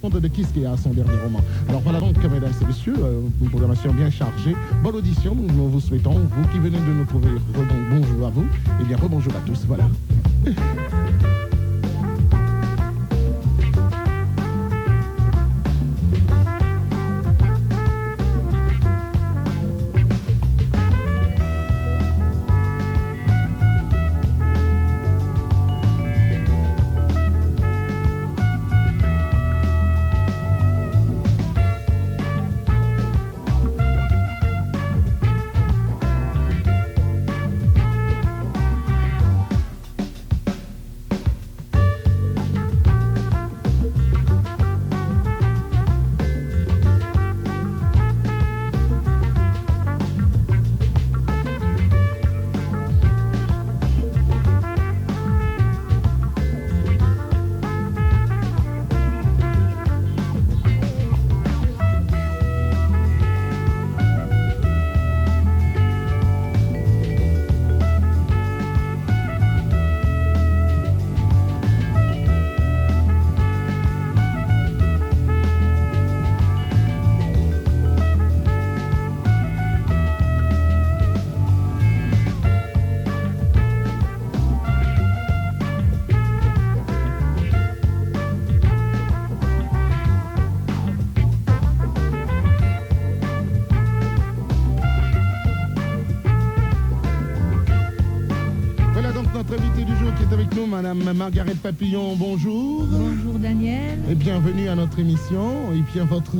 Légende de Quisqueya, son dernier roman. Alors voilà donc, mesdames et messieurs, une programmation bien chargée. Bonne audition, nous vous souhaitons, vous qui venez de nous trouver, bonjour à vous, et bien rebonjour à tous, voilà. Madame Margaret Papillon, bonjour. Bonjour Daniel. Et bienvenue à notre émission. Et puis votre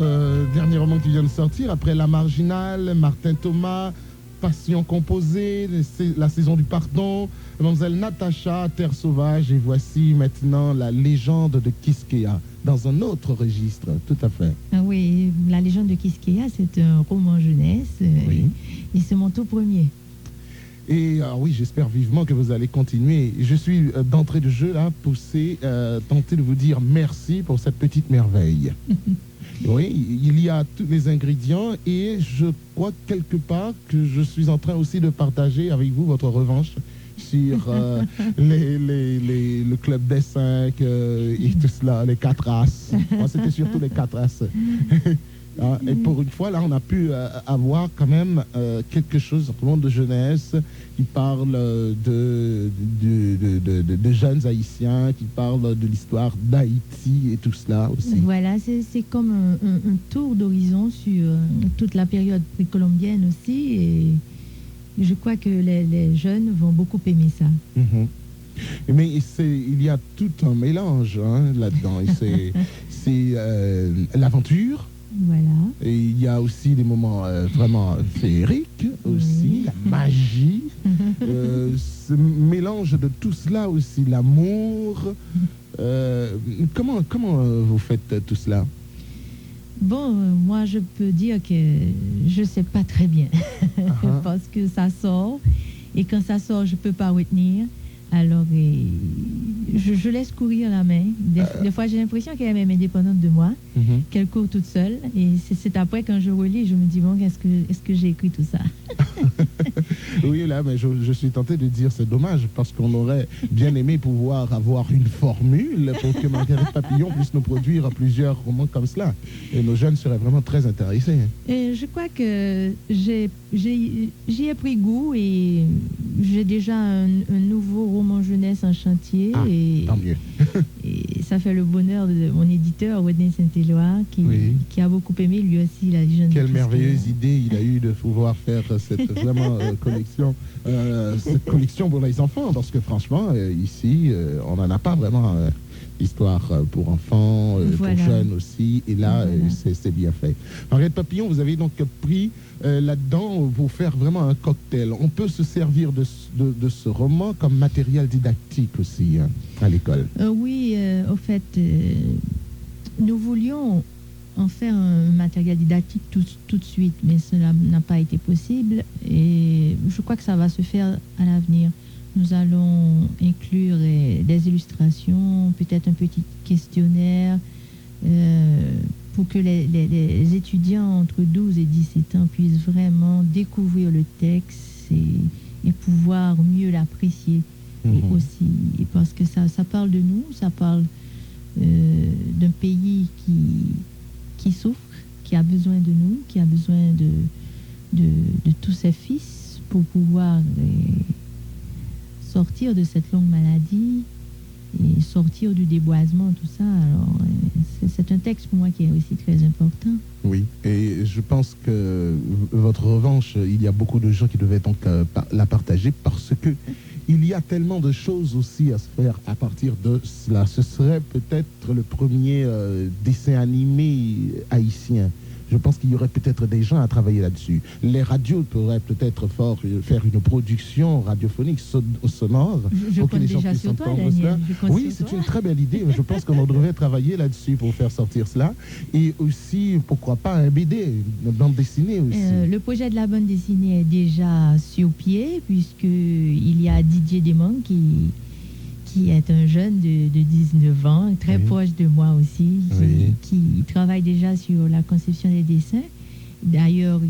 dernier roman qui vient de sortir, après La Marginale, Martin Thomas, Passion composée, La saison du pardon, Mademoiselle Natacha, Terre sauvage, et voici maintenant La légende de Quisqueya, dans un autre registre, tout à fait. Oui, La légende de Quisqueya, c'est un roman jeunesse, oui. Et c'est mon tout premier. Et oui, j'espère vivement que vous allez continuer. Je suis d'entrée de jeu là, tenter de vous dire merci pour cette petite merveille. Oui, il y a tous les ingrédients et je crois quelque part que je suis en train aussi de partager avec vous votre revanche sur le club des 5 et tout cela, les 4 races. Moi, c'était surtout les 4 races. Et pour une fois, là, on a pu avoir quand même quelque chose, un roman de jeunesse qui parle de jeunes Haïtiens, qui parle de l'histoire d'Haïti et tout cela aussi. Voilà, c'est comme un tour d'horizon sur toute la période précolombienne aussi. Et je crois que les jeunes vont beaucoup aimer ça. Mm-hmm. Mais il y a tout un mélange là-dedans. C'est l'aventure. Voilà. Et il y a aussi des moments vraiment féeriques aussi, la magie, ce mélange de tout cela aussi, l'amour. Comment vous faites tout cela? Bon, moi je peux dire que je sais pas très bien parce que ça sort et quand ça sort je peux pas retenir. Alors, je laisse courir la main. Des fois, j'ai l'impression qu'elle est même indépendante de moi, qu'elle court toute seule. Et c'est après, quand je relis, je me dis, bon, est-ce que j'ai écrit tout ça? Oui, là, mais je suis tenté de dire, c'est dommage, parce qu'on aurait bien aimé pouvoir avoir une formule pour que Margaret Papillon puisse nous produire plusieurs romans comme cela. Et nos jeunes seraient vraiment très intéressés. Et je crois que j'y ai pris goût et j'ai déjà un nouveau roman jeunesse en chantier. Tant mieux. Et ça fait le bonheur de mon éditeur, Wednesday Saint-Éloi, qui a beaucoup aimé lui aussi La légende. Quelle merveilleuse idée il a eu de pouvoir faire cette vraiment cette collection pour les enfants, parce que franchement, ici, on n'en a pas vraiment histoire pour enfants, pour jeunes aussi, et là, c'est bien fait. Margaret Papillon, vous avez donc pris là-dedans pour faire vraiment un cocktail. On peut se servir de ce roman comme matériel didactique aussi à l'école. Oui, au fait, nous voulions en faire un matériel didactique tout de suite, mais cela n'a pas été possible et je crois que ça va se faire à l'avenir. Nous allons inclure des illustrations, peut-être un petit questionnaire pour que les étudiants entre 12 et 17 ans puissent vraiment découvrir le texte et pouvoir mieux l'apprécier aussi. Et parce que ça parle de nous, ça parle d'un pays qui souffre, qui a besoin de nous, qui a besoin de tous ses fils pour pouvoir sortir de cette longue maladie et sortir du déboisement, tout ça. Alors, c'est un texte pour moi qui est aussi très important. Oui, et je pense que votre revanche, il y a beaucoup de gens qui devaient donc la partager parce que il y a tellement de choses aussi à se faire à partir de cela. Ce serait peut-être le premier dessin animé haïtien. Je pense qu'il y aurait peut-être des gens à travailler là-dessus. Les radios pourraient peut-être faire une production radiophonique sonore pour que les gens puissent entendre cela. Oui, c'est une très belle idée. Je pense qu'on devrait travailler là-dessus pour faire sortir cela. Et aussi, pourquoi pas un BD, une bande dessinée aussi. Le projet de la bande dessinée est déjà sur pied, puisqu'il y a Didier Desmond qui est un jeune de 19 ans, très proche de moi aussi, qui travaille déjà sur la conception des dessins. D'ailleurs,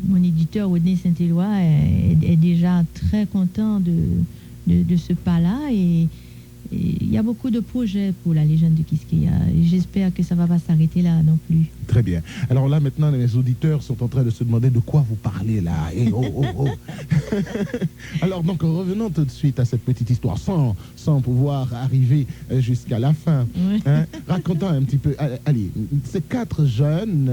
mon éditeur, Rodney Saint-Éloi, est déjà très content de ce pas-là. Et il y a beaucoup de projets pour la légende de Quisqueya. Et j'espère que ça ne va pas s'arrêter là non plus. Très bien. Alors là, maintenant, les auditeurs sont en train de se demander de quoi vous parlez là. Et Alors, donc, revenons tout de suite à cette petite histoire, sans pouvoir arriver jusqu'à la fin. Hein? Racontons un petit peu. Allez, ces 4 jeunes,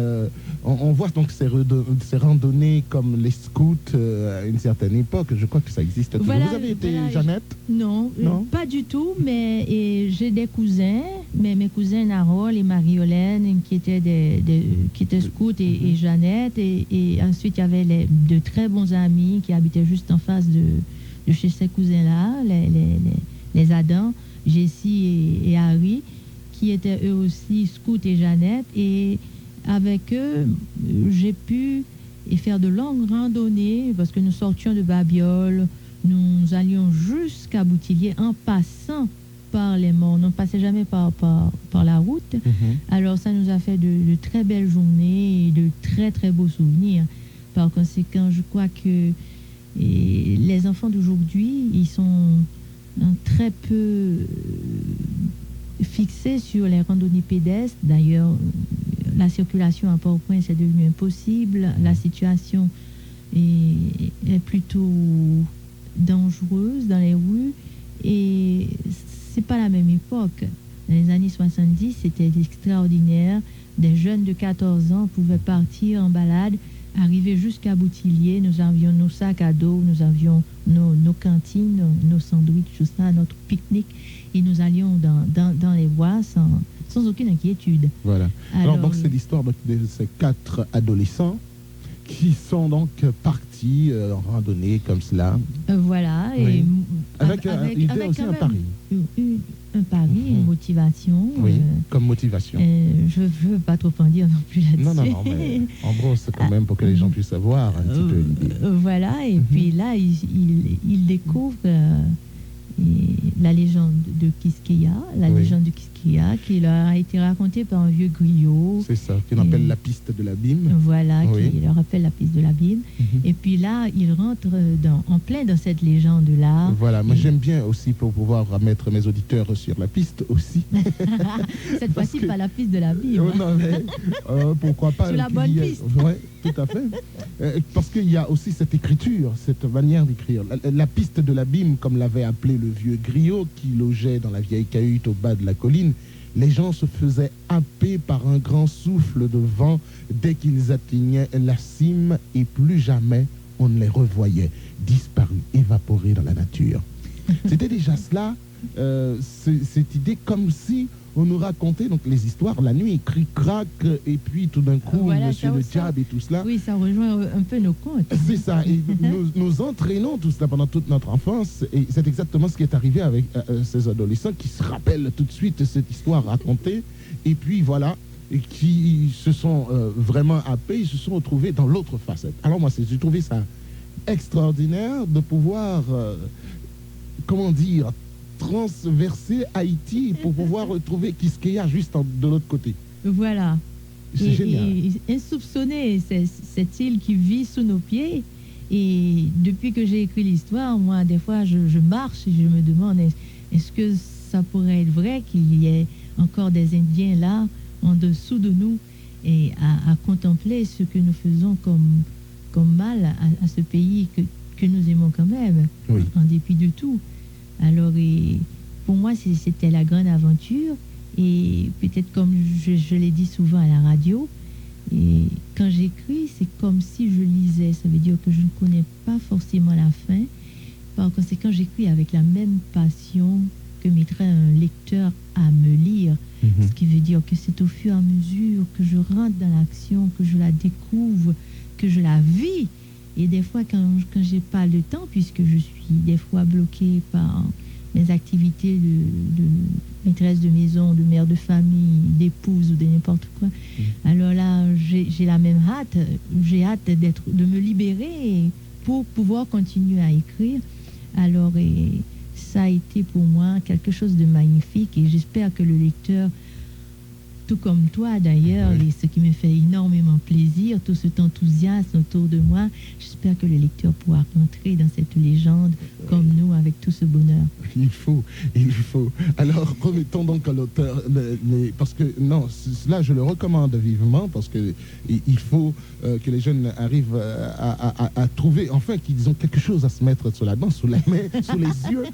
on voit donc ces randonnées comme les scouts à une certaine époque. Je crois que ça existe toujours. Vous avez été Jeannette? Non, pas du tout. Mais j'ai des cousins, mes cousins Narol et Marie-Hélène, qui étaient scouts et Jeannette. Et ensuite, il y avait de très bons amis qui habitaient juste en face de chez ces cousins-là, les Adam, Jessie et Harry, qui étaient eux aussi scouts et Jeannette. Et avec eux, j'ai pu faire de longues randonnées parce que nous sortions de Babiole. Nous allions jusqu'à Boutillier en passant par les morts. On ne passait jamais par la route. Alors, ça nous a fait de très belles journées et de très, très beaux souvenirs. Par conséquent, je crois que les enfants d'aujourd'hui, ils sont très peu fixés sur les randonnées pédestres. D'ailleurs, la circulation à Port-au-Prince est devenue impossible. La situation est plutôt dangereuse dans les rues et c'est pas la même époque. Dans les années 70, c'était extraordinaire. Des jeunes de 14 ans pouvaient partir en balade, arriver jusqu'à Boutillier. Nous avions nos sacs à dos, nous avions nos cantines, nos sandwichs, tout ça, notre pique-nique, et nous allions dans les bois sans aucune inquiétude. Voilà. Alors donc c'est l'histoire de ces 4 adolescents qui sont donc partis en randonnée comme cela. Voilà. Oui. Et avec aussi un pari. Un pari, une motivation. Oui, comme motivation. Je ne veux pas trop en dire non plus là-dessus. Non, mais en gros, c'est quand même pour que les gens puissent savoir un petit peu l'idée. Voilà, et puis là, ils découvrent la légende de Quisqueya, légende de Quisqueya, qui leur a été racontée par un vieux griot. C'est ça, qu'on appelle la piste de l'abîme. Voilà, qui leur appelle la piste de l'abîme. Et puis là, ils rentrent en plein dans cette légende-là. Voilà, moi j'aime bien aussi pour pouvoir mettre mes auditeurs sur la piste aussi. Cette fois-ci, pas la piste de l'abîme. Non, mais pourquoi pas. Sur la bonne piste. Oui, tout à fait. Parce qu'il y a aussi cette écriture, cette manière d'écrire. La piste de l'abîme, comme l'avait appelé le vieux griot qui logeait dans la vieille cahute au bas de la colline, les gens se faisaient happer par un grand souffle de vent dès qu'ils atteignaient la cime et plus jamais on ne les revoyait, disparus, évaporés dans la nature. C'était déjà cela, cette idée comme si on nous racontait donc les histoires la nuit, cric-crac, et puis tout d'un coup, voilà, Monsieur le Diable et tout cela. Oui, ça rejoint un peu nos contes. C'est ça, et nous entraînons tout cela pendant toute notre enfance, et c'est exactement ce qui est arrivé avec ces adolescents qui se rappellent tout de suite cette histoire racontée, et puis voilà, et qui se sont vraiment happés, ils se sont retrouvés dans l'autre facette. Alors moi, j'ai trouvé ça extraordinaire de pouvoir, comment dire, transverser Haïti pour pouvoir retrouver Quisqueya juste de l'autre côté. Voilà. C'est génial. Et insoupçonné, cette île qui vit sous nos pieds. Et depuis que j'ai écrit l'histoire, moi, des fois, je marche et je me demande, est-ce que ça pourrait être vrai qu'il y ait encore des Indiens là, en dessous de nous, et à contempler ce que nous faisons comme mal à ce pays que nous aimons quand même, Oui. en dépit de tout. Alors, pour moi, c'était la grande aventure. Et peut-être comme je l'ai dit souvent à la radio, et quand j'écris, c'est comme si je lisais. Ça veut dire que je ne connais pas forcément la fin. Par conséquent, j'écris avec la même passion que mettrait un lecteur à me lire. Ce qui veut dire que c'est au fur et à mesure que je rentre dans l'action, que je la découvre, que je la vis. Et des fois, quand j'ai pas le temps, puisque je suis des fois bloquée par mes activités de maîtresse de maison, de mère de famille, d'épouse ou de n'importe quoi, alors là, j'ai la même hâte. J'ai hâte de me libérer pour pouvoir continuer à écrire. Alors, ça a été pour moi quelque chose de magnifique et j'espère que le lecteur, tout comme toi d'ailleurs, et ce qui me fait énormément plaisir, tout cet enthousiasme autour de moi, j'espère que le lecteur pourra rentrer dans cette légende comme nous avec tout ce bonheur. Il faut. Alors, remettons donc à l'auteur, parce que, non, cela je le recommande vivement, parce que il faut que les jeunes arrivent à trouver, enfin, qu'ils ont quelque chose à se mettre sous la dent, sous la main, sous les yeux,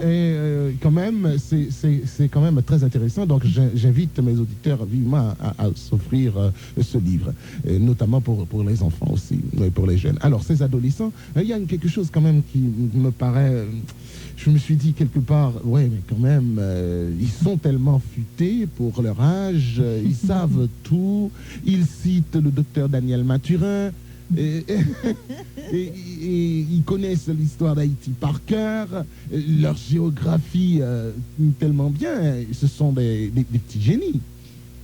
et quand même, c'est quand même très intéressant, donc j'invite mes auditeurs vivement à s'offrir ce livre, notamment pour les enfants aussi, pour les jeunes. Alors, ces adolescents, il y a quelque chose quand même qui me paraît... Je me suis dit quelque part, ouais, mais quand même, ils sont tellement futés pour leur âge, ils savent tout, ils citent le docteur Daniel Mathurin, et ils connaissent l'histoire d'Haïti par cœur, leur géographie tellement bien, ce sont des petits génies.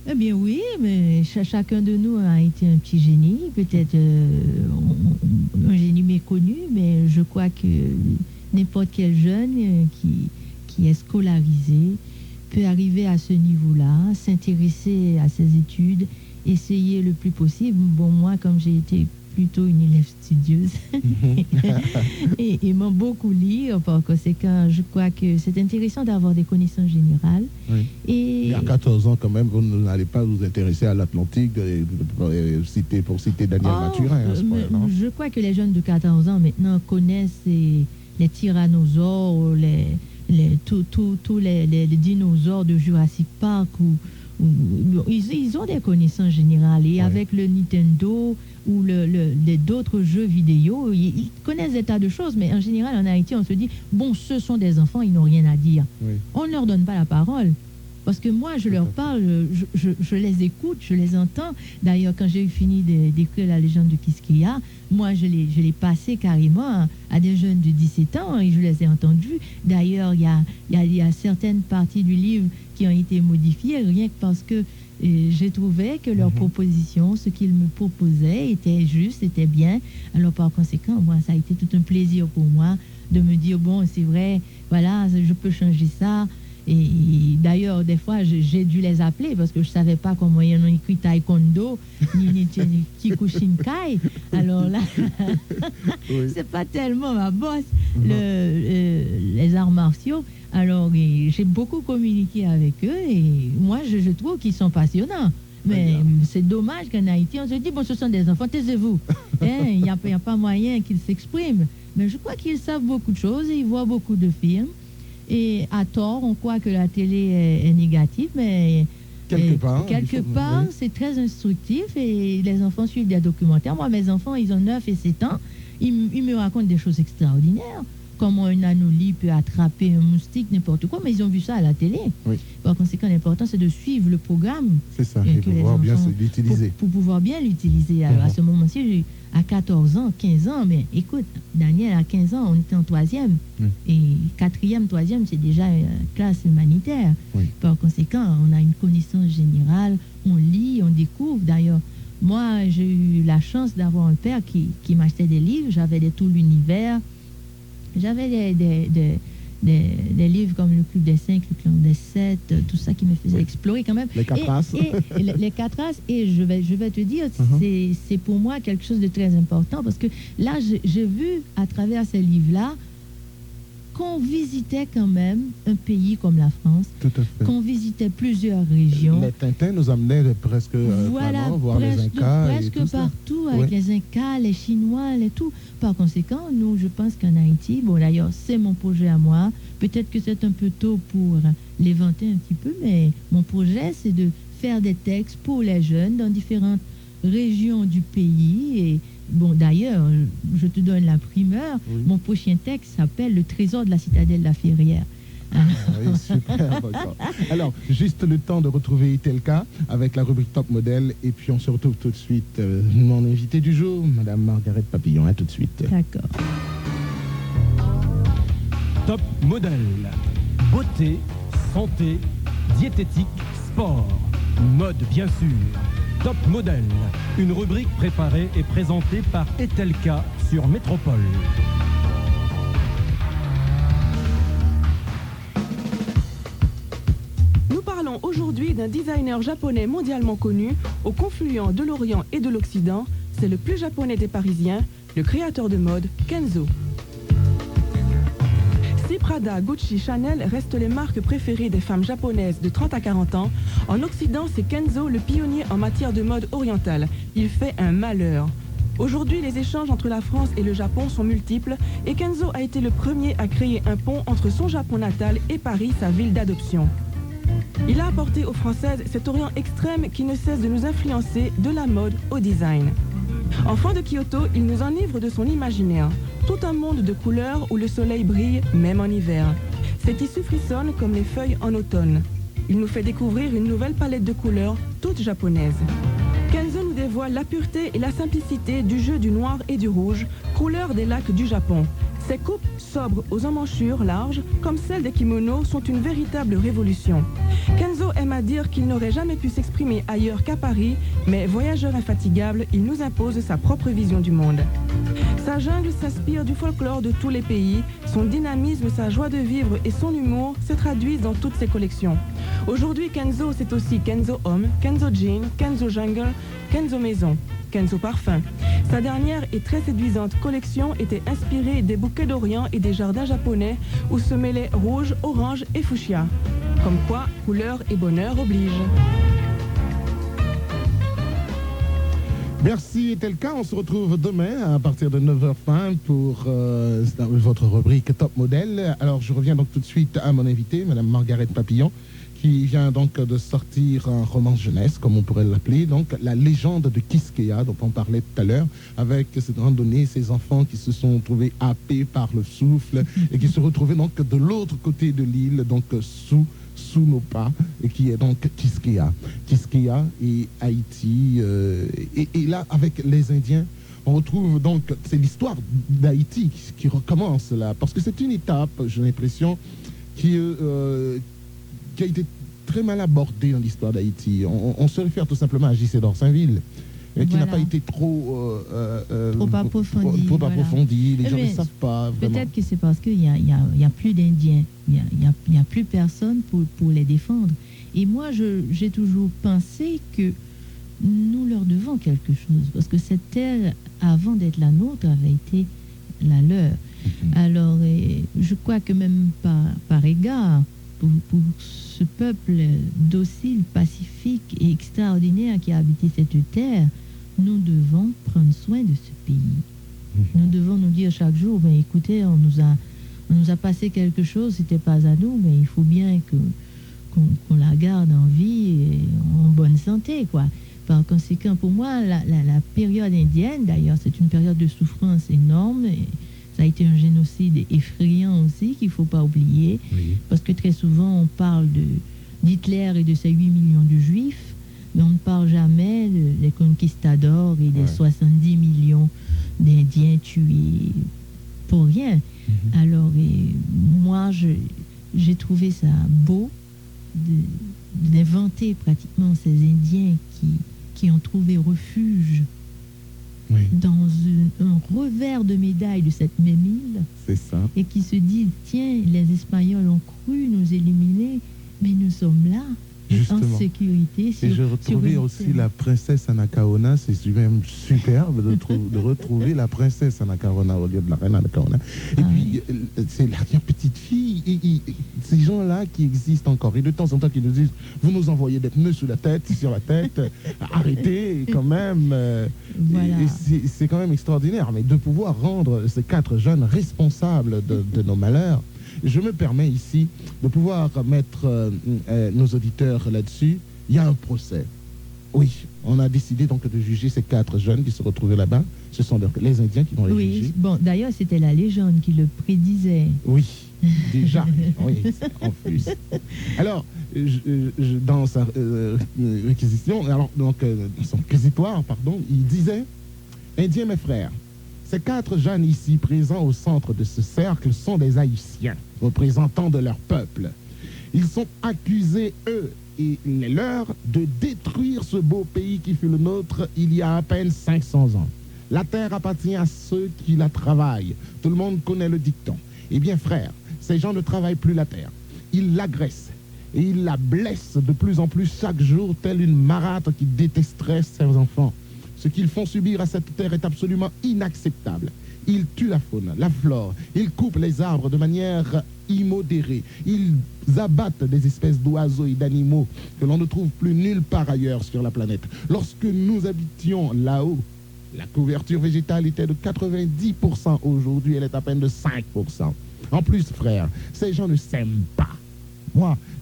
Eh bien oui, mais chacun de nous a été un petit génie, peut-être un génie méconnu, mais je crois que n'importe quel jeune qui est scolarisé peut arriver à ce niveau-là, s'intéresser à ses études, essayer le plus possible. Bon, moi, comme j'ai été plutôt une élève studieuse et aimant beaucoup lire, par conséquent, je crois que c'est intéressant d'avoir des connaissances générales. Oui. Et à 14 ans, quand même, vous n'allez pas vous intéresser à l'Atlantique pour citer Daniel Mathurin. Je crois que les jeunes de 14 ans maintenant connaissent les tyrannosaures, tous les dinosaures de Jurassic Park, ils ont des connaissances générales. Et avec le Nintendo ou d'autres jeux vidéo, ils connaissent des tas de choses. Mais en général, en Haïti, on se dit, bon, ce sont des enfants, ils n'ont rien à dire. Oui. On ne leur donne pas la parole. Parce que moi, je leur parle, je les écoute, je les entends. D'ailleurs, quand j'ai fini d'écrire la légende de Quisqueya, moi, je l'ai passé carrément à des jeunes de 17 ans et je les ai entendus. D'ailleurs, il y a certaines parties du livre qui ont été modifiées, rien que parce que j'ai trouvé que leurs propositions, ce qu'ils me proposaient, était juste, était bien. Alors, par conséquent, moi, ça a été tout un plaisir pour moi de me dire, bon, c'est vrai, voilà, je peux changer ça. Et d'ailleurs, des fois, j'ai dû les appeler parce que je ne savais pas comment ils ont écrit taekwondo ni Kyokushinkai. Alors là, c'est pas tellement ma bosse, les arts martiaux. Alors, j'ai beaucoup communiqué avec eux et moi, je trouve qu'ils sont passionnants. Mais c'est dommage qu'en Haïti, on se dit, bon, ce sont des enfants, taisez-vous. Il n'y a pas moyen qu'ils s'expriment. Mais je crois qu'ils savent beaucoup de choses et ils voient beaucoup de films. Et à tort, on croit que la télé est négative, mais quelque part, c'est très instructif et les enfants suivent des documentaires. Moi, mes enfants, ils ont 9 et 7 ans, ils me racontent des choses extraordinaires. Comment un anolis peut attraper un moustique, n'importe quoi, mais ils ont vu ça à la télé. Oui. Par conséquent, l'important, c'est de suivre le programme. C'est ça, et pouvoir bien l'utiliser. Pour pouvoir bien l'utiliser. Alors, à ce moment-ci, à 14 ans, 15 ans, mais écoute, Daniel, à 15 ans, on était en 3e. Et 4e, 3e, c'est déjà une classe humanitaire. Oui. Par conséquent, on a une connaissance générale, on lit, on découvre. D'ailleurs, moi, j'ai eu la chance d'avoir un père qui m'achetait des livres, j'avais tout l'univers. J'avais des livres comme le Club des 5, le Club des 7, tout ça qui me faisait explorer quand même. Les 4 As. Les 4 As. Et je vais te dire, c'est pour moi quelque chose de très important parce que là, j'ai vu à travers ces livres-là qu'on visitait quand même un pays comme la France, Tout à fait. qu'on visitait plusieurs régions. Les Tintins nous amenaient presque Voilà, vraiment voir les Incas et presque tout ça. partout, avec Oui. les Incas, les Chinois, les tout. Par conséquent, nous, je pense qu'en Haïti, bon d'ailleurs, c'est mon projet à moi. Peut-être que c'est un peu tôt pour les vanter un petit peu, mais mon projet, c'est de faire des textes pour les jeunes dans différentes régions du pays. Et bon, d'ailleurs, je te donne la primeur. Oui. Mon prochain texte s'appelle Le trésor de la citadelle de la Ferrière. Ah oui, super. D'accord. Alors, juste le temps de retrouver Itelka avec la rubrique Top Modèle. Et puis, on se retrouve tout de suite. Mon invité du jour, Madame Margaret Papillon. À tout de suite. D'accord. Top Modèle. Beauté, santé, diététique, sport, mode bien sûr. Top Modèle. Une rubrique préparée et présentée par Etelka sur Métropole. Nous parlons aujourd'hui d'un designer japonais mondialement connu, au confluent de l'Orient et de l'Occident. C'est le plus japonais des Parisiens, le créateur de mode Kenzo. Si Prada, Gucci, Chanel restent les marques préférées des femmes japonaises de 30 à 40 ans, en Occident, c'est Kenzo le pionnier en matière de mode orientale. Il fait un malheur. Aujourd'hui, les échanges entre la France et le Japon sont multiples et Kenzo a été le premier à créer un pont entre son Japon natal et Paris, sa ville d'adoption. Il a apporté aux Françaises cet Orient extrême qui ne cesse de nous influencer de la mode au design. Enfant de Kyoto, il nous enivre de son imaginaire. Tout un monde de couleurs où le soleil brille, même en hiver. Ses tissus frissonnent comme les feuilles en automne. Il nous fait découvrir une nouvelle palette de couleurs, toute japonaise. Kenzo nous dévoile la pureté et la simplicité du jeu du noir et du rouge, couleurs des lacs du Japon. Ses coupes sobres aux emmanchures larges, comme celles des kimonos, sont une véritable révolution. Kenzo aime à dire qu'il n'aurait jamais pu s'exprimer ailleurs qu'à Paris, mais voyageur infatigable, il nous impose sa propre vision du monde. Sa jungle s'inspire du folklore de tous les pays, son dynamisme, sa joie de vivre et son humour se traduisent dans toutes ses collections. Aujourd'hui, Kenzo, c'est aussi Kenzo Homme, Kenzo Jean, Kenzo Jungle, Kenzo Maison, Kenzo Parfum. Sa dernière et très séduisante collection était inspirée des bouquets d'Orient et des jardins japonais où se mêlaient rouge, orange et fuchsia. Comme quoi, couleur et bonheur obligent. Merci, Etelka. On se retrouve demain à partir de 9h20 pour votre rubrique Top Modèle. Alors, je reviens donc tout de suite à mon invité, Madame Margaret Papillon, qui vient donc de sortir un roman jeunesse, comme on pourrait l'appeler, donc La légende de Quisqueya, dont on parlait tout à l'heure, avec cette randonnée, ces enfants qui se sont trouvés happés par le souffle et qui se retrouvaient donc de l'autre côté de l'île, donc sous nos pas, et qui est donc Quisqueya. Quisqueya et Haïti. Et là, avec les Indiens, on retrouve donc, c'est l'histoire d'Haïti qui recommence là, parce que c'est une étape, j'ai l'impression, qui a été très mal abordée dans l'histoire d'Haïti. On se réfère tout simplement à J.C. d'Orsainville, qui n'a pas été trop approfondi. Trop voilà. approfondi. Les gens ne Mais savent pas vraiment. Peut-être que c'est parce qu'il n'y a plus d'Indiens, il n'y a plus personne pour les défendre. Et moi, j'ai toujours pensé que nous leur devons quelque chose, parce que cette terre, avant d'être la nôtre, avait été la leur. Alors, je crois que même par égard, pour ce peuple docile, pacifique et extraordinaire qui a habité cette terre, nous devons prendre soin de ce pays. Nous devons nous dire chaque jour, ben, écoutez, on nous a passé quelque chose, c'était pas à nous, mais il faut bien qu'on la garde en vie et en bonne santé, quoi. Par conséquent, pour moi, la période indienne, d'ailleurs, c'est une période de souffrance énorme. Et ça a été un génocide effrayant aussi, qu'il ne faut pas oublier. Oui. Parce que très souvent, on parle d'Hitler et de ses 8 millions de juifs, mais on ne parle jamais des conquistadors et des 70 millions d'Indiens tués pour rien. Alors, moi, j'ai trouvé ça beau d'inventer pratiquement ces Indiens qui ont trouvé refuge dans un revers de médaille de cette même île. C'est ça. Et qui se disent, tiens, les Espagnols ont cru nous éliminer, mais nous sommes là. Justement. en sécurité. Et je retrouvais aussi la princesse Anacaona. C'est même superbe de retrouver la princesse Anacaona au lieu de la reine Anacaona. Et puis, c'est la petite fille. Ces gens-là qui existent encore. Et de temps en temps, qui nous disent, vous nous envoyez des pneus sur la tête, arrêtez quand même. Voilà. C'est quand même extraordinaire. Mais de pouvoir rendre ces 4 jeunes responsables de nos malheurs, je me permets ici de pouvoir mettre nos auditeurs là-dessus. Il y a un procès. Oui, on a décidé donc de juger ces 4 jeunes qui se retrouvaient là-bas. Ce sont donc les Indiens qui vont les juger. Bon, d'ailleurs, c'était la légende qui le prédisait. Oui, déjà. Oui, en plus. Alors, dans sa réquisition, alors, donc, son réquisitoire, pardon, il disait, Indiens, mes frères, ces 4 jeunes ici présents au centre de ce cercle sont des Haïtiens, représentants de leur peuple. Ils sont accusés, eux et les leurs, de détruire ce beau pays qui fut le nôtre il y a à peine 500 ans. La terre appartient à ceux qui la travaillent. Tout le monde connaît le dicton. Eh bien, frères, ces gens ne travaillent plus la terre. Ils l'agressent et ils la blessent de plus en plus chaque jour, telle une marâtre qui détesterait ses enfants. Ce qu'ils font subir à cette terre est absolument inacceptable. Ils tuent la faune, la flore, ils coupent les arbres de manière immodérée, ils abattent des espèces d'oiseaux et d'animaux que l'on ne trouve plus nulle part ailleurs sur la planète. Lorsque nous habitions là-haut, la couverture végétale était de 90%. Aujourd'hui, elle est à peine de 5%. En plus, frère, ces gens ne s'aiment pas.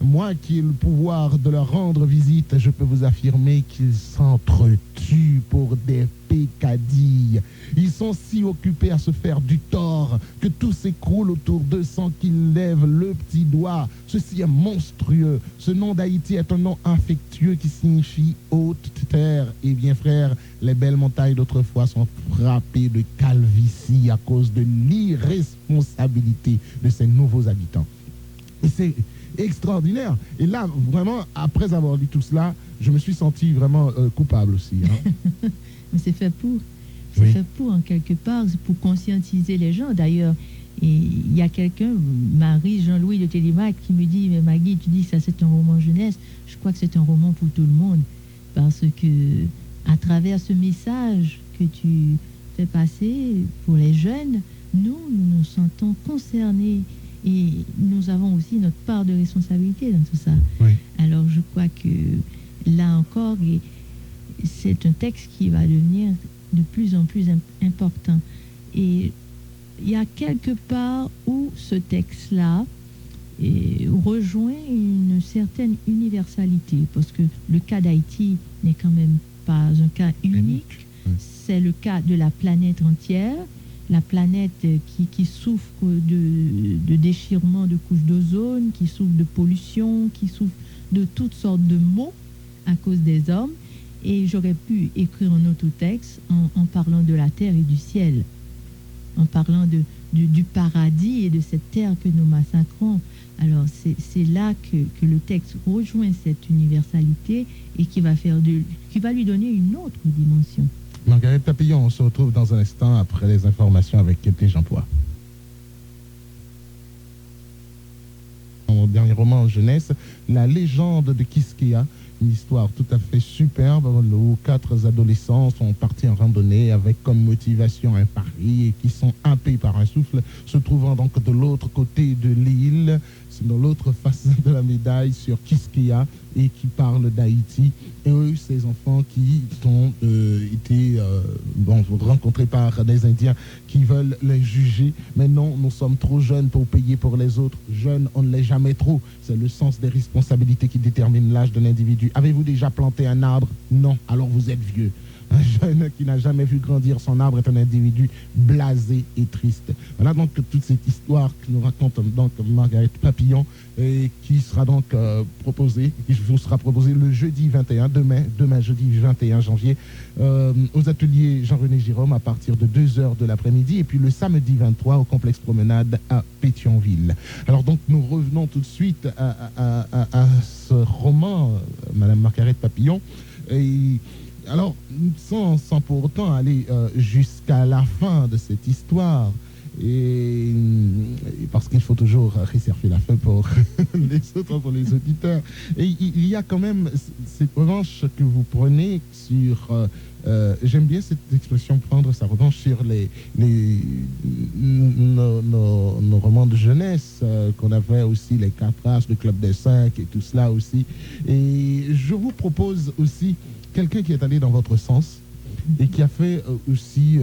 Moi qui ai le pouvoir de leur rendre visite, je peux vous affirmer qu'ils s'entretuent pour des peccadilles. Ils sont si occupés à se faire du tort que tout s'écroule autour d'eux sans qu'ils lèvent le petit doigt. Ceci est monstrueux. Ce nom d'Haïti est un nom affectueux qui signifie haute terre. Eh bien, frère, les belles montagnes d'autrefois sont frappées de calvitie à cause de l'irresponsabilité de ces nouveaux habitants. Et c'est extraordinaire. Et là, vraiment, après avoir lu tout cela, je me suis senti vraiment coupable aussi. Hein. Mais c'est fait pour. C'est fait pour, en quelque part, pour conscientiser les gens. D'ailleurs, il y a quelqu'un, Marie Jean-Louis de Télémac, qui me dit, mais Maggie, tu dis que ça c'est un roman jeunesse. Je crois que c'est un roman pour tout le monde. Parce que, à travers ce message que tu fais passer pour les jeunes, nous nous sentons concernés. Et nous avons aussi notre part de responsabilité dans tout ça. Oui. Alors, je crois que là encore, c'est un texte qui va devenir de plus en plus important. Et il y a quelque part où ce texte-là rejoint une certaine universalité, parce que le cas d'Haïti n'est quand même pas un cas unique. C'est le cas de la planète entière. La planète qui souffre de déchirement de couches d'ozone, qui souffre de pollution, qui souffre de toutes sortes de maux à cause des hommes. Et j'aurais pu écrire un autre texte en parlant de la terre et du ciel, en parlant du paradis et de cette terre que nous massacrons. Alors c'est là que le texte rejoint cette universalité et qui va lui donner une autre dimension. Margaret Papillon, on se retrouve dans un instant après les informations avec Kété Jean-Poix. Mon dernier roman en jeunesse, La légende de Quisqueya, une histoire tout à fait superbe où 4 adolescents sont partis en randonnée avec comme motivation un pari et qui sont happés par un souffle, se trouvant donc de l'autre côté de l'île, dans l'autre face de la médaille sur Quisqueya et qui parlent d'Haïti. Et eux, ces enfants qui ont été rencontrés par des Indiens qui veulent les juger. Mais non, nous sommes trop jeunes pour payer pour les autres. Jeunes, on ne l'est jamais trop. C'est le sens des responsabilités qui détermine l'âge de l'individu. Avez-vous déjà planté un arbre? Non, alors vous êtes vieux. Un jeune qui n'a jamais vu grandir son arbre est un individu blasé et triste. Voilà donc toute cette histoire que nous raconte donc Margaret Papillon et qui sera donc proposée, qui vous sera proposée le jeudi 21, demain jeudi 21 janvier, aux ateliers Jean-René Jérôme à partir de 2h de l'après-midi et puis le samedi 23 au complexe Promenade à Pétionville. Alors donc nous revenons tout de suite à ce roman, Madame Margaret Papillon. Et alors, sans pour autant aller jusqu'à la fin de cette histoire, Et parce qu'il faut toujours réserver la fin pour les autres, pour les auditeurs. Et il y a quand même cette revanche que vous prenez sur... j'aime bien cette expression, prendre sa revanche sur nos romans de jeunesse, qu'on avait aussi, les 4 H, le Club des 5 et tout cela aussi. Et je vous propose aussi quelqu'un qui est allé dans votre sens et qui a fait aussi,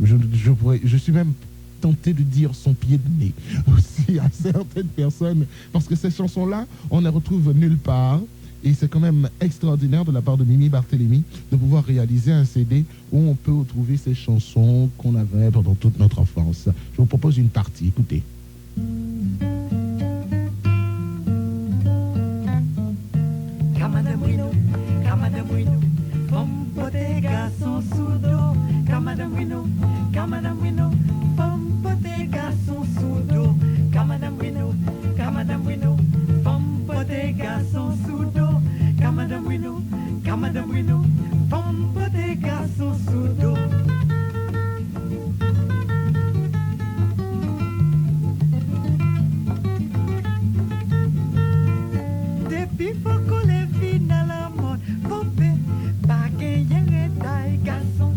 je suis même tenté de dire son pied de nez aussi à certaines personnes, parce que ces chansons-là, on ne les retrouve nulle part. Et c'est quand même extraordinaire de la part de Mimi Barthélémy de pouvoir réaliser un CD où on peut retrouver ces chansons qu'on avait pendant toute notre enfance. Je vous propose une partie, écoutez. Camadamouino, Camadamouino, pompote garçon sous dos. Camadamouino, Camadamouino, pompote garçon sous dos. Camadamouino, Camadamouino, pompote garçon sous dos. Camadamouino, Camadamouino, pompote garçon sous dos. Depuis beaucoup les filles dans la mode, popé, pas gagner taille garçon,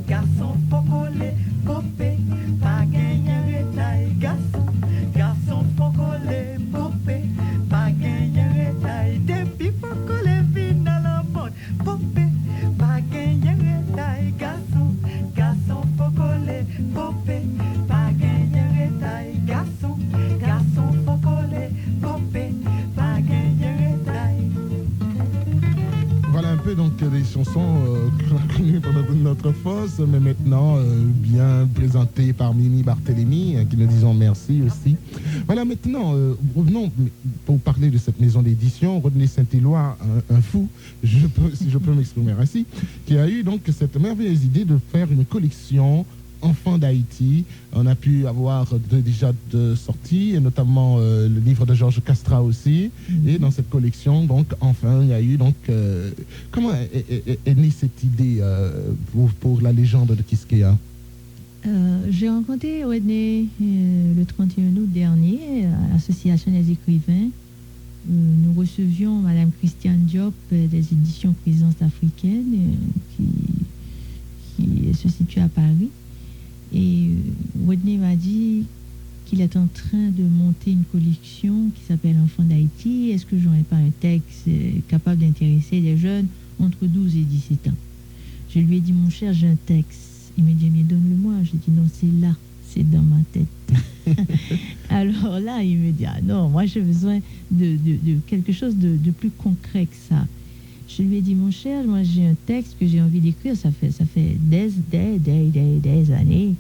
garçon faut coller, popé, pas gagner taille garçon, garçon faut coller, popé, pas gagner taille. Depuis beaucoup les filles dans la mode, popé, pas gagner taille garçon, garçon faut coller, popé, pas gagner taille garçon, garçon faut coller, popé, pas gagner taille. Voilà un peu donc des chansons connues pendant toute notre fosse, mais maintenant bien présentées par Mimi Barthélémy, qui nous disons merci aussi. Voilà, maintenant, revenons pour parler de cette maison d'édition, Rodney Saint-Éloi, un fou, si je peux m'exprimer ainsi, qui a eu donc cette merveilleuse idée de faire une collection Enfants d'Haïti. On a pu avoir déjà deux sorties, et notamment le livre de Georges Castra aussi. Et dans cette collection, donc, enfin, il y a eu donc... comment est née cette idée pour la légende de Quisqueya? J'ai rencontré Rodney le 31 août dernier à l'Association des écrivains. Nous recevions Madame Christiane Diop des éditions Présence africaine qui se situe à Paris. Et Rodney m'a dit qu'il est en train de monter une collection qui s'appelle Enfants d'Haïti. Est-ce que j'aurais pas un texte capable d'intéresser les jeunes entre 12 et 17 ans? Je lui ai dit, mon cher, j'ai un texte. Il me dit, mais donne-le-moi. J'ai dit, non, c'est là, c'est dans ma tête. Alors là, il me dit, ah non, moi j'ai besoin de quelque chose de plus concret que ça. Je lui ai dit, mon cher, moi j'ai un texte que j'ai envie d'écrire, ça fait des années,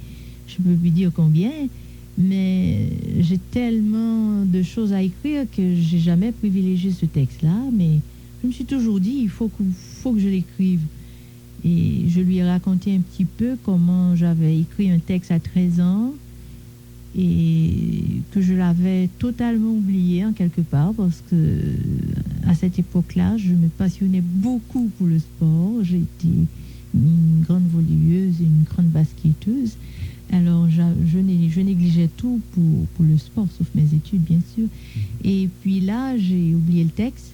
je peux plus dire combien, mais j'ai tellement de choses à écrire que j'ai jamais privilégié ce texte-là, mais je me suis toujours dit, il faut que je l'écrive. Et je lui ai raconté un petit peu comment j'avais écrit un texte à 13 ans, et que je l'avais totalement oublié en quelque part parce que à cette époque-là, je me passionnais beaucoup pour le sport. J'étais une grande volleyeuses et une grande basketteuse. Alors je négligeais tout pour le sport, sauf mes études bien sûr. Et puis là, j'ai oublié le texte.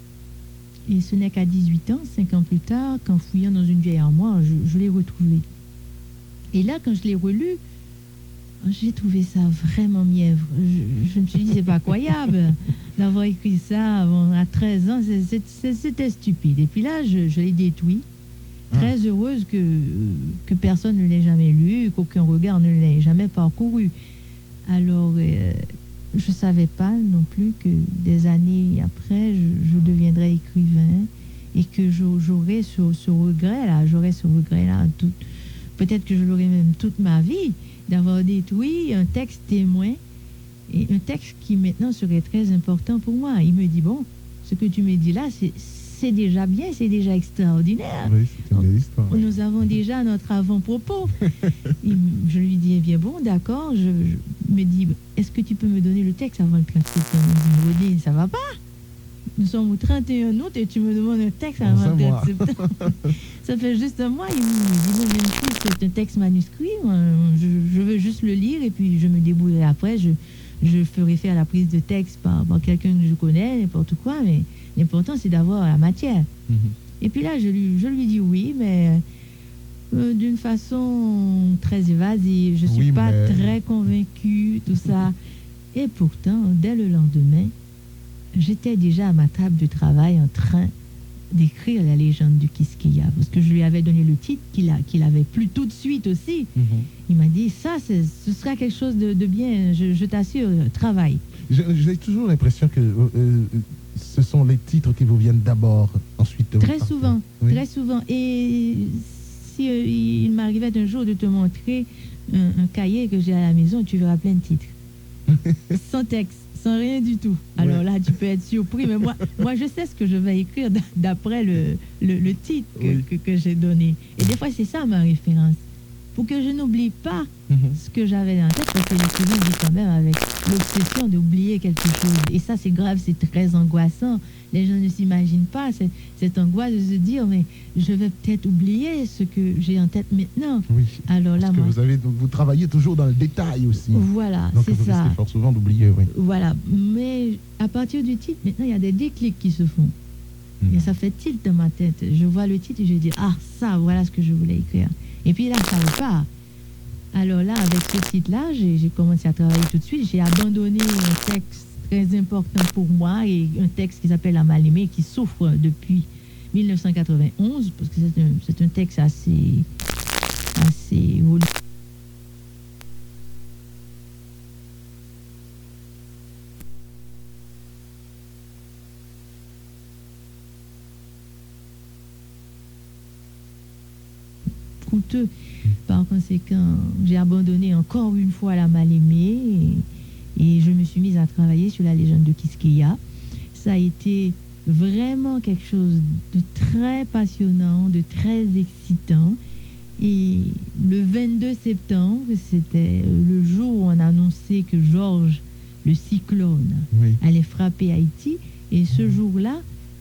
Et ce n'est qu'à 18 ans, 5 ans plus tard, qu'en fouillant dans une vieille armoire, je l'ai retrouvé. Et là, quand je l'ai relu, j'ai trouvé ça vraiment mièvre. Je me suis dit, c'est pas croyable d'avoir écrit ça à 13 ans, c'était stupide. Et puis là, je l'ai détruit, très heureuse que personne ne l'ait jamais lu, qu'aucun regard ne l'ait jamais parcouru. Alors, je ne savais pas non plus que des années après, je deviendrais écrivain et que j'aurais ce regret-là, peut-être que je l'aurais même toute ma vie, d'avoir détruit un texte témoin et un texte qui maintenant serait très important pour moi. Il me dit, bon, ce que tu me dis là, c'est déjà bien, c'est déjà extraordinaire. Oui, c'est une belle histoire. Nous avons déjà notre avant-propos. Je lui dis, eh bien bon, d'accord. Je me dis, est-ce que tu peux me donner le texte avant le 15 septembre? Il me dit, ça va pas. Nous sommes au 31 août et tu me demandes un texte avant le 15 septembre. Ça fait juste un mois. Il me dit, non, même si c'est un texte manuscrit, je veux juste le lire et puis je me débrouillerai après. Je ferai faire la prise de texte par quelqu'un que je connais, n'importe quoi, mais l'important, c'est d'avoir la matière. Et puis là, je lui dis oui, mais d'une façon très évasive. Je ne suis Oui, pas mais- très convaincue, tout ça. Et pourtant, dès le lendemain, j'étais déjà à ma table de travail en train d'écrire la légende du Quisqueya, parce que je lui avais donné le titre qu'il avait plu tout de suite aussi. Il m'a dit, ça, ce sera quelque chose de bien, je t'assure, travaille. J'ai toujours l'impression que ce sont les titres qui vous viennent d'abord, ensuite... Très souvent, Oui. très souvent. Et si il m'arrivait un jour de te montrer un cahier que j'ai à la maison, tu verras plein de titres. Sans texte, sans rien du tout. Alors Ouais. là, tu peux être surpris, mais moi je sais ce que je vais écrire d'après le titre que j'ai donné. Et des fois, c'est ça ma référence. Pour que je n'oublie pas ce que j'avais en tête, parce que l'écrivain vit quand même avec l'obsession d'oublier quelque chose. Et ça, c'est grave, c'est très angoissant. Les gens ne s'imaginent pas cette angoisse de se dire, mais je vais peut-être oublier ce que j'ai en tête maintenant. Oui. Alors là, Parce que moi, vous travaillez toujours dans le détail aussi. voilà, Donc c'est vous ça. risquez fort souvent d'oublier, oui. Voilà. Mais à partir du titre, maintenant, il y a des déclics qui se font. Et ça fait tilt dans ma tête. Je vois le titre et je dis, ah, ça, voilà ce que je voulais écrire. Et puis là, ça repart. Alors là, avec ce titre-là, j'ai commencé à travailler tout de suite. J'ai abandonné un texte très important pour moi, et un texte qui s'appelle La Mal-aimée, qui souffre depuis 1991, parce que c'est un texte assez coûteux. Par conséquent, j'ai abandonné encore une fois La Mal-aimée et je me suis mise à travailler sur la légende de Quisqueya. Ça a été vraiment quelque chose de très passionnant, de très excitant. Et le 22 septembre, c'était le jour où on a annoncé que Georges, le cyclone, Oui. allait frapper Haïti. Et ce jour-là,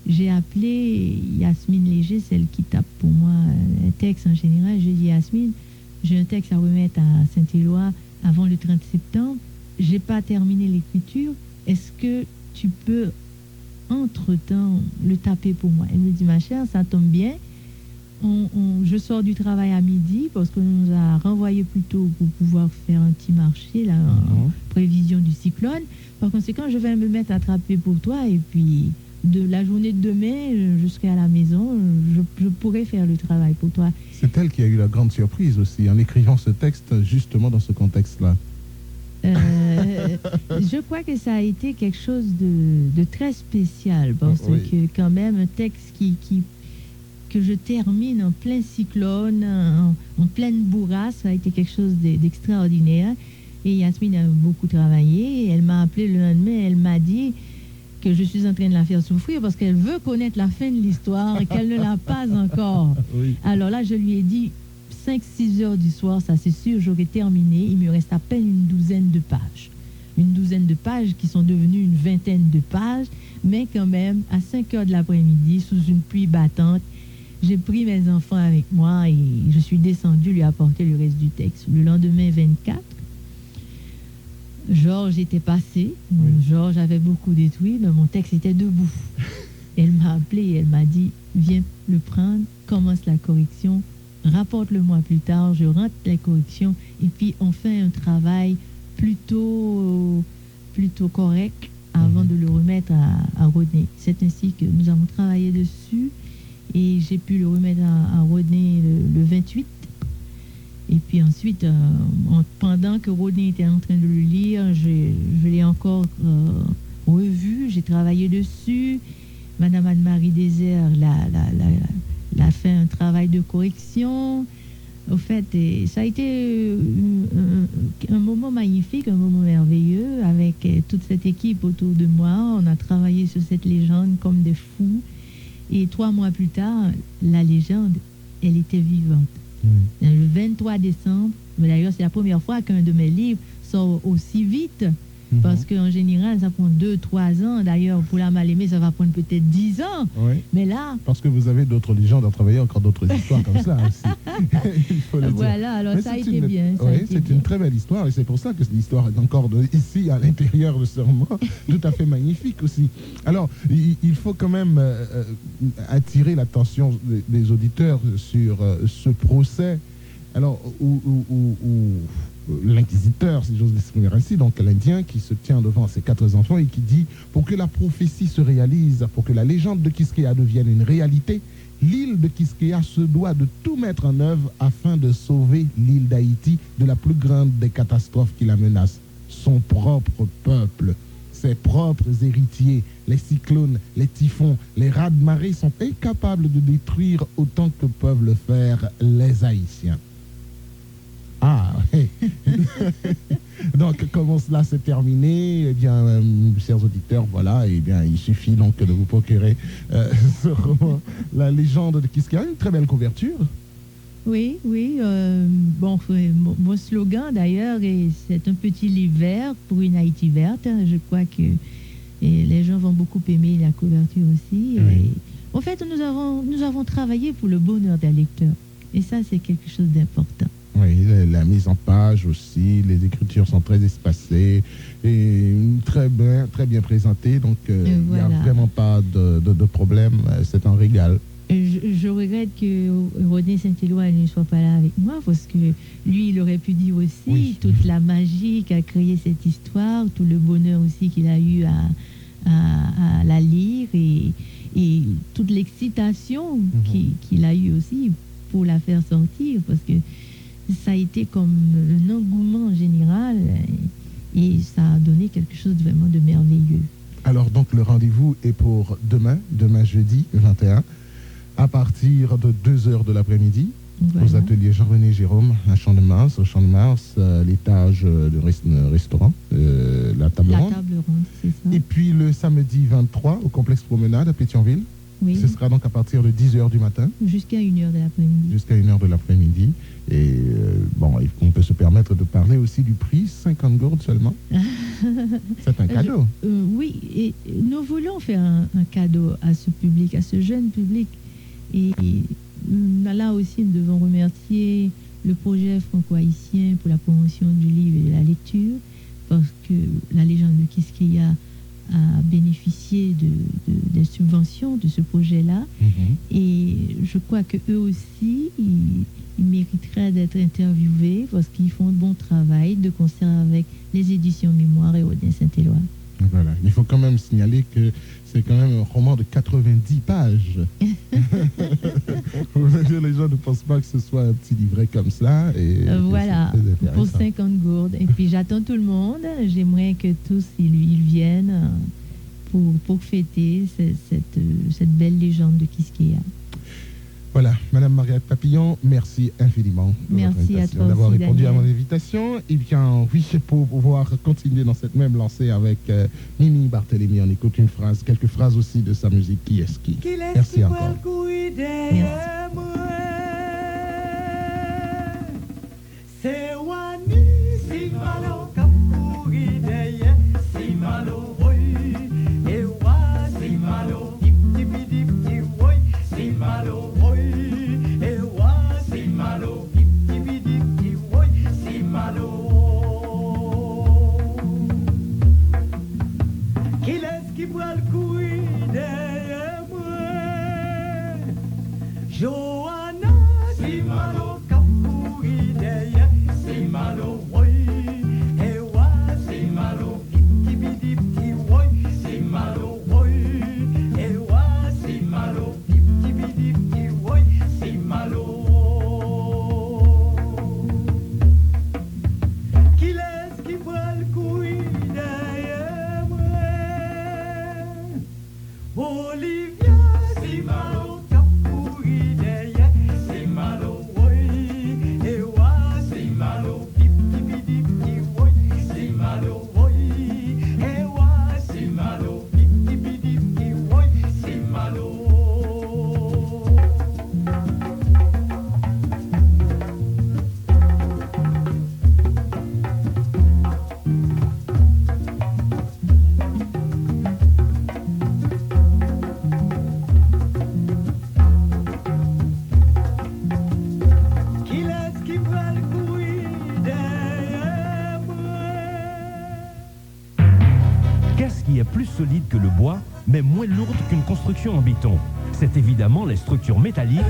j'ai appelé Yasmine Léger, celle qui tape pour moi les textes en général. J'ai dit, Yasmine, j'ai un texte à remettre à Saint-Éloi avant le 30 septembre. J'ai pas terminé l'écriture. Est-ce que tu peux, entre-temps, le taper pour moi? Elle me dit, ma chère, ça tombe bien. Je sors du travail à midi parce qu'on nous a renvoyé plus tôt pour pouvoir faire un petit marché là, en prévision du cyclone. Par conséquent, je vais me mettre à taper pour toi et puis de la journée de demain, je serai à la maison, je pourrai faire le travail pour toi. C'est elle qui a eu la grande surprise aussi, en écrivant ce texte justement dans ce contexte-là. Je crois que ça a été quelque chose de très spécial parce Oui. que quand même un texte que je termine en plein cyclone, en pleine bourrasque, ça a été quelque chose d'extraordinaire. Et Yasmine a beaucoup travaillé. Et elle m'a appelé le lendemain, elle m'a dit que je suis en train de la faire souffrir parce qu'elle veut connaître la fin de l'histoire et qu'elle ne l'a pas encore. Oui. Alors là, je lui ai dit 5-6 heures du soir, ça c'est sûr, j'aurais terminé. Il me reste à peine une douzaine de pages. Une douzaine de pages qui sont devenues une vingtaine de pages. Mais quand même, à 5 heures de l'après-midi, sous une pluie battante, j'ai pris mes enfants avec moi et je suis descendue lui apporter le reste du texte. Le lendemain 24, Georges était passé. Georges avait beaucoup détruit, mais mon texte était debout. Elle m'a appelé et elle m'a dit, viens le prendre, commence la correction, rapporte-le-moi plus tard, je rentre la correction et puis on fait un travail plutôt correct avant de le remettre à Rodney. C'est ainsi que nous avons travaillé dessus et j'ai pu le remettre à Rodney le 28. Et puis ensuite, pendant que Rodney était en train de le lire, je l'ai encore revu, j'ai travaillé dessus. Madame Anne-Marie Désert l'a fait un travail de correction. Au fait, ça a été un moment magnifique, un moment merveilleux avec toute cette équipe autour de moi. On a travaillé sur cette légende comme des fous. Et 3 mois plus tard, la légende, elle était vivante. Le 23 décembre, mais d'ailleurs c'est la première fois qu'un de mes livres sort aussi vite. Parce qu'en général, ça prend 2-3 ans. D'ailleurs, pour la mal-aimée, ça va prendre peut-être 10 ans. Oui. Mais là, Parce que vous avez d'autres légendes à travailler, encore d'autres histoires comme ça aussi. Il faut le dire. voilà, alors Mais ça a c'est été une- bien. ça a Oui, été c'est bien. une très belle histoire et c'est pour ça que l'histoire est encore ici à l'intérieur de ce roman, tout à fait magnifique aussi. Alors, il faut quand même attirer l'attention des auditeurs sur ce procès. Alors, où l'inquisiteur, si j'ose l'exprimer ainsi, donc l'Indien qui se tient devant ses 4 enfants et qui dit « Pour que la prophétie se réalise, pour que la légende de Quisqueya devienne une réalité, l'île de Quisqueya se doit de tout mettre en œuvre afin de sauver l'île d'Haïti de la plus grande des catastrophes qui la menacent, son propre peuple. Ses propres héritiers, les cyclones, les typhons, les raz-de-marée sont incapables de détruire autant que peuvent le faire les Haïtiens. » Ah, donc comment cela s'est terminé? Eh bien, chers auditeurs, voilà, eh bien, il suffit donc de vous procurer ce roman, La légende de Quisqueya, une très belle couverture. Oui, oui. Bon, mon slogan d'ailleurs, c'est un petit livre vert pour une Haïti verte. Je crois que les gens vont beaucoup aimer la couverture aussi. Oui. En fait, nous avons travaillé pour le bonheur des lecteurs. Et ça, c'est quelque chose d'important. Oui, la mise en page aussi, les écritures sont très espacées et très bien présentées, donc il n'y a voilà. vraiment pas de problème, c'est un régal. Je regrette que Rodney Saint-Éloi ne soit pas là avec moi parce que lui, il aurait pu dire aussi Oui. toute la magie qu'a créé cette histoire, tout le bonheur aussi qu'il a eu à la lire et toute l'excitation qu'il a eu aussi pour la faire sortir parce que ça a été comme un engouement général et ça a donné quelque chose de vraiment de merveilleux. Alors donc le rendez-vous est pour demain jeudi 21, à partir de 2h de l'après-midi, Voilà. aux ateliers Jean-René Jérôme, à Champ-de-Mars, au Champ-de-Mars, l'étage du restaurant, la table La ronde. table ronde, c'est ça. Et puis le samedi 23, au complexe Promenade à Pétionville, Oui, ce sera donc à partir de 10h du matin jusqu'à 1h de l'après-midi. jusqu'à 1h de l'après-midi. Et bon, on peut se permettre de parler aussi du prix, 50 gourdes seulement. C'est un cadeau. Oui, et nous voulons faire un cadeau à ce public, à ce jeune public. Et là aussi, nous devons remercier le projet franco-haïtien pour la promotion du livre et de la lecture, parce que la légende de Quisqueya a bénéficié des subventions de ce projet-là. Et je crois qu'eux aussi, ils mériteraient d'être interviewés parce qu'ils font un bon travail de concert avec les éditions Mémoire et Rodney Saint-Éloi. Voilà. Il faut quand même signaler que c'est quand même un roman de 90 pages. Les gens ne pensent pas que ce soit un petit livret comme ça. Et Voilà, c'est très pour intéressant. 50 gourdes. Et puis j'attends tout le monde. J'aimerais que tous ils viennent pour fêter cette belle légende de Quisqueya. Voilà, Madame Marguerite Papillon, merci infiniment de Merci votre à invitation, toi d'avoir aussi, répondu à Daniel. mon invitation. Et bien, oui, pour pouvoir continuer dans cette même lancée avec Mimi Barthélémy, on écoute quelques phrases aussi de sa musique Qui est-ce qui. Qui laisse Merci qui encore. voit le courir derrière moi. C'est Wani, si malo cap courir derrière, si malo oui. Et wa, si malo dip dip dip dip oui, si malo oui. Et wa, si malo dip dip dip dip oui, si malo. Qui laisse qui voit le courir derrière moi. Johanna, si malo cap courir derrière, si malo oui. Et wa, si malo dip dip dip dip oui, si malo oui. Et wa, si malo dip dip dip dip oui, si malo. Qui laisse qui voit le courir derrière moi. Olivia, si malo cap courir derrière. mais moins lourde qu'une construction en béton. C'est évidemment les structures métalliques